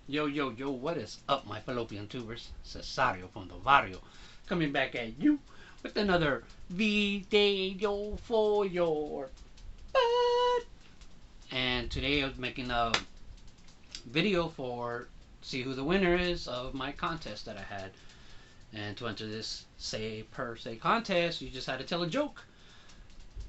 Yo, yo, yo, what is up, my fallopian tubers? Cesario from the barrio, coming back at you with another video for your butt. And today I was making a video for see who the winner is of my contest that I had. And to enter this say per se contest, you just had to tell a joke.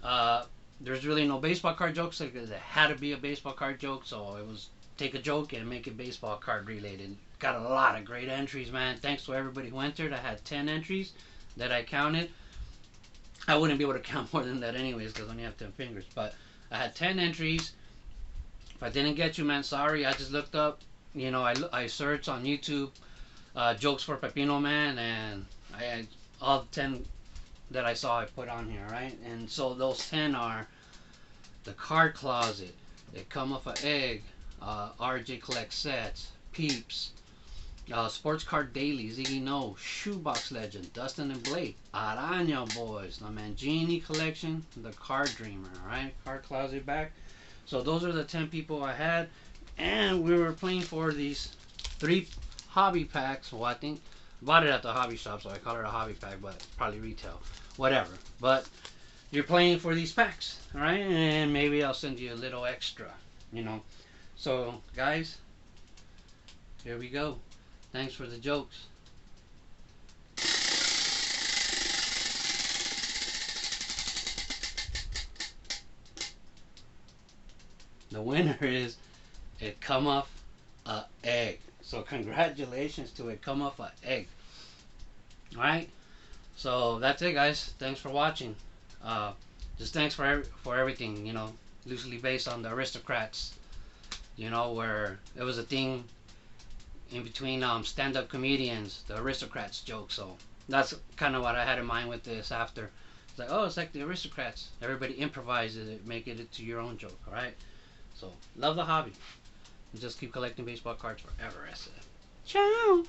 Uh, there's really no baseball card jokes because it had to be a baseball card joke, so it was take a joke and make it baseball card related. Got a lot of great entries, man. Thanks to everybody who entered. I had 10 entries that I counted. I wouldn't be able to count more than that anyways because I only have 10 fingers, but I had 10 entries. If I didn't get you, man, sorry. I just looked up, I searched on YouTube jokes for Pepino Man, and I all 10 that I saw I put on here, right? And so those 10 are the card closet, they come off an egg, RJ collects sets, Peeps, sports card daily, Ziggy No, shoebox legend, Dustin and Blake, Aranya boys, the Mangini collection, the card dreamer, right? Card closet back. So those are the 10 people I had, and we were playing for these 3 hobby packs. Well, I think bought it at the hobby shop, so I call it a hobby pack, but probably retail, whatever. But you're playing for these packs, all right? And maybe I'll send you a little extra. So, guys, here we go. Thanks for the jokes. The winner is it come off a egg. So congratulations to it come off a egg. All right. So that's it, guys. Thanks for watching. Just thanks for everything. Loosely based on the Aristocrats. Where it was a thing in between stand-up comedians, the Aristocrats joke. So that's kind of what I had in mind with this. After it's like, oh, it's like the Aristocrats. Everybody improvises it, make it into your own joke. All right. So love the hobby. And just keep collecting baseball cards forever. I said. Ciao.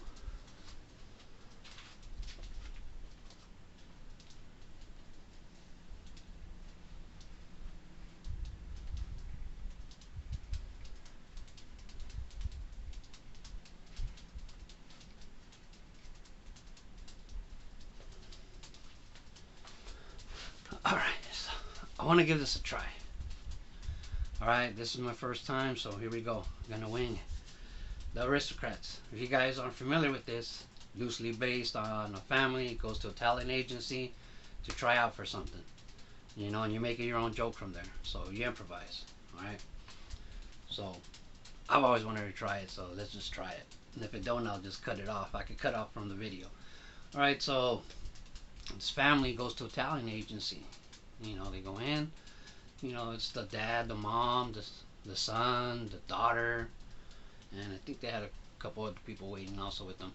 All right. So I want to give this a try. All right. This is my first time, so here we go. I'm gonna wing it. The Aristocrats. If you guys aren't familiar with this, loosely based on a family goes to a talent agency to try out for something, and you're making your own joke from there. So you improvise, all right? So I've always wanted to try it, so let's just try it. And if it don't, I'll just cut it off. I could cut off from the video. All right, so this family goes to a talent agency. They go in. It's the dad, the mom, the son, the daughter, and I think they had a couple other people waiting also with them.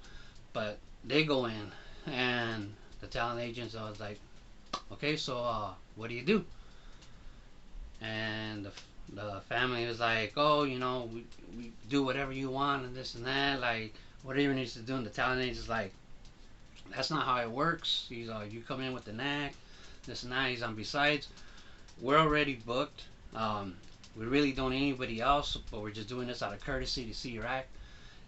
But they go in, and the talent agents was like, "Okay, so what do you do?" And the family was like, "Oh, we do whatever you want and this and that, like whatever needs to do." And the talent agent's like, "That's not how it works. You come in with the knack, this and that." He's on. Besides, we're already booked. We really don't need anybody else, but we're just doing this out of courtesy to see your act.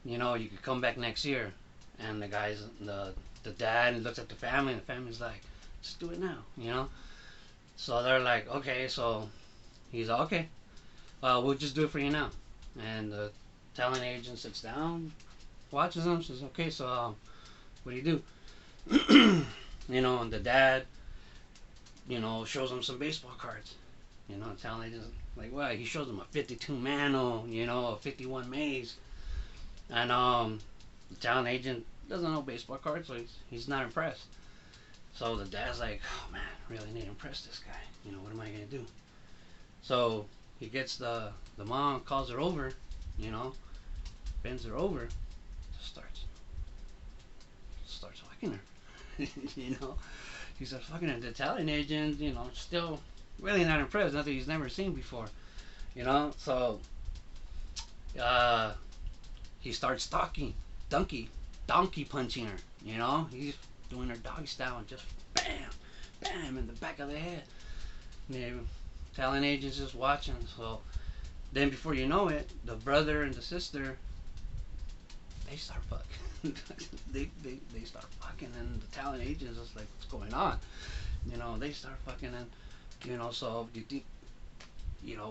You could come back next year. And the dad looks at the family, and the family's like, "Just do it now." So they're like, "Okay." So he's like, "Okay, we'll just do it for you now." And the talent agent sits down, watches him, says, "Okay, so what do you do?" And the dad, shows him some baseball cards. The talent agent's like, "Well," he shows him a 52 Mano, a 51 Mays. And the talent agent doesn't know baseball cards, so he's not impressed. So the dad's like, "Oh man, really need to impress this guy. What am I gonna do?" So he gets the mom, calls her over, you know, bends her over, just starts fucking her. you know, he starts fucking her. The Italian agent, still really not impressed. Nothing he's never seen before. So uh, he starts stalking, donkey punching her. He's doing her doggy style and just bam, bam in the back of the head. The talent agent's just watching. So then before you know it, the brother and the sister they start fucking. They start fucking, and the talent agent is just like, what's going on? They start fucking, and so you think,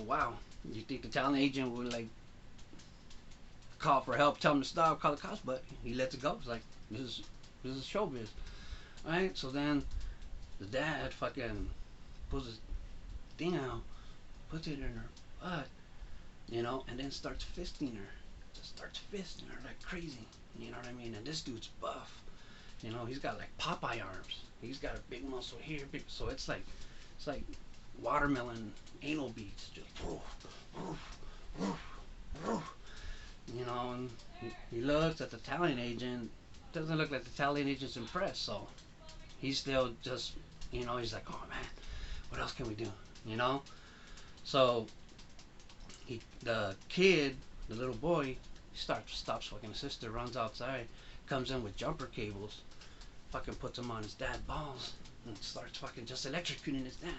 wow, you think the talent agent would like call for help, tell him to stop, call the cops, but he lets it go. It's like, this is showbiz, right? So then the dad fucking pulls his thing out, puts it in her butt, and then starts fisting her. Just starts fisting her like crazy. You know what I mean? And this dude's buff. He's got like Popeye arms. He's got a big muscle here, big. So it's like watermelon anal beads. Just woof, woof, woof, woof. And he looks at the talent agent. Doesn't look like the talent agent's impressed. So he's still just, he's like, oh man, what else can we do? You know. So the kid, the little boy, stops fucking his sister, runs outside, comes in with jumper cables, fucking puts him on his dad's balls, and starts fucking just electrocuting his dad.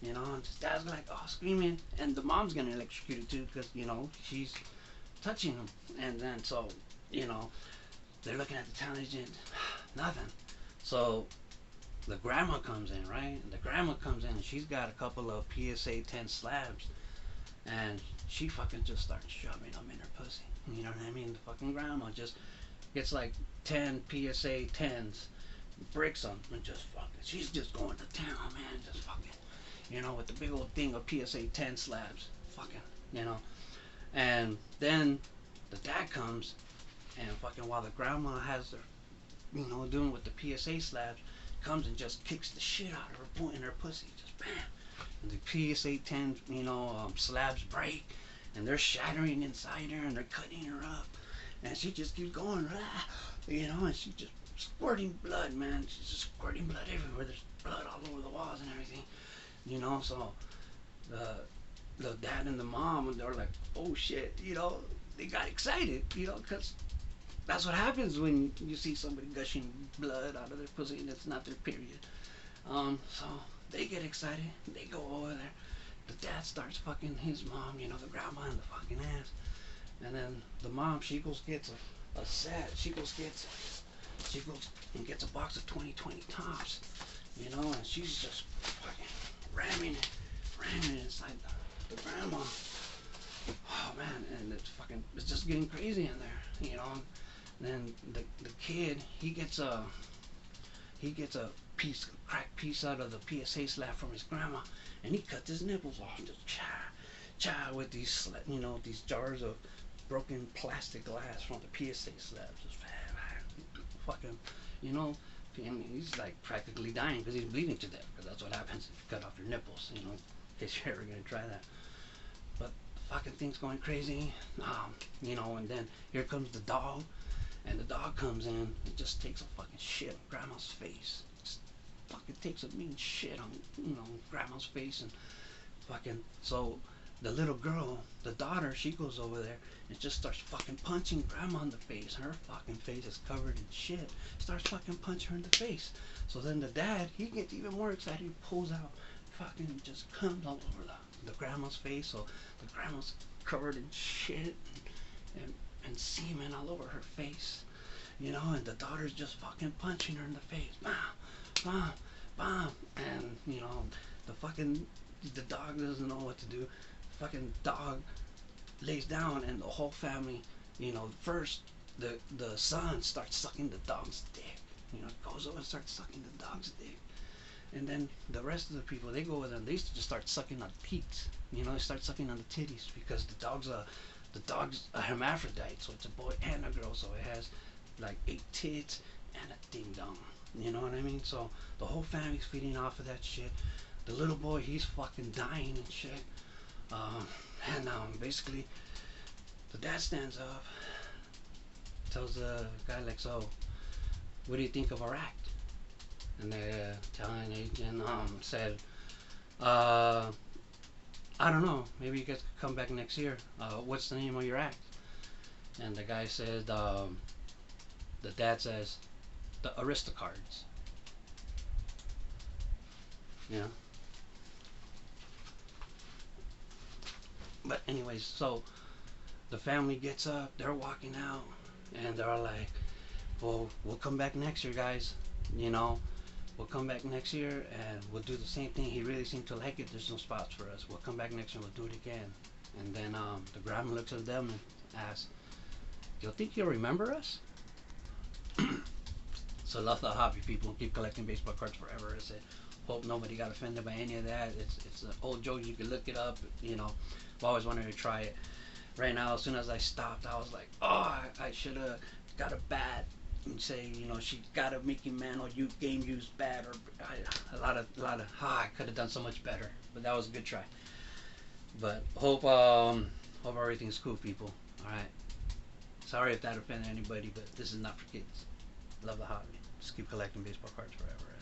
And his dad's like, oh, screaming, and the mom's getting electrocuted too, because, she's touching him. And then, so, they're looking at the talent agent, nothing. So the grandma comes in, right? And the grandma comes in, and she's got a couple of PSA 10 slabs, and she fucking just starts shoving them in her pussy. You know what I mean? The fucking grandma just gets like 10 PSA 10s, breaks them, and just fucking, she's just going to town, man, just fucking, with the big old thing of PSA 10 slabs, fucking, And then the dad comes, and fucking while the grandma has her, doing with the PSA slabs, comes and just kicks the shit out of her, point in her pussy, just bam. And the PSA 10, slabs break, and they're shattering inside her, and they're cutting her up, and she just keeps going, and she just squirting blood, man. She's just squirting blood everywhere. There's blood all over the walls and everything, So the dad and the mom, they were like, oh shit, they got excited, because that's what happens when you see somebody gushing blood out of their pussy and it's not their period. So they get excited. They go over there. The dad starts fucking his mom, the grandma in the fucking ass. And then the mom, she goes gets a set. She goes and gets a box of 2020 tops, and she's just fucking ramming it inside the grandma. Oh man, and it's just getting crazy in there, Then the kid, he gets a cracked piece out of the PSA slab from his grandma, and he cuts his nipples off, just cha with these these jars of broken plastic glass from the PSA slabs, just fucking, and he's like practically dying because he's bleeding to death, because that's what happens if you cut off your nipples, in case you're ever gonna try that. But the fucking thing's going crazy, and then here comes the dog. And the dog comes in and just takes a fucking shit on grandma's face. Just fucking takes a mean shit on, grandma's face. And fucking, so the little girl, the daughter, she goes over there and just starts fucking punching grandma in the face. Her fucking face is covered in shit. Starts fucking punching her in the face. So then the dad, he gets even more excited. He pulls out, fucking just comes all over the grandma's face. So the grandma's covered in shit and semen all over her face, and the daughter's just fucking punching her in the face, bam, bam, bam, and the dog doesn't know what to do. Fucking dog lays down, and the whole family, first the son starts sucking the dog's dick, goes over and starts sucking the dog's dick, and then the rest of the people, they go with them. They used to just start sucking on the teats, they start sucking on the titties, because the dog's a hermaphrodite, so it's a boy and a girl, so it has like 8 tits and a ding dong. You know what I mean? So the whole family's feeding off of that shit. The little boy, he's fucking dying and shit. And basically, the dad stands up, tells the guy like, so, what do you think of our act? And the talent agent said, I don't know. Maybe you guys could come back next year. What's the name of your act? And the guy says, the dad says, the Aristocards. Yeah. But anyways, so the family gets up. They're walking out. And they're all like, well, we'll come back next year, guys. You know, we'll come back next year and we'll do the same thing. He really seemed to like it. There's no spots for us. We'll come back next year and we'll do it again. And then the grandma looks at them and asks, "You think you'll remember us?" So love the hobby, people. Keep collecting baseball cards forever. I said, hope nobody got offended by any of that. It's an old joke. You can look it up. You know, I've always wanted to try it. Right now, as soon as I stopped, I was like, oh, I should have got a bat and say, you know, she got a Mickey Mantle game used bat, or I could have done so much better. But that was a good try. But hope everything's cool, people. All right. Sorry if that offended anybody, but this is not for kids. Love the hobby. Just keep collecting baseball cards forever.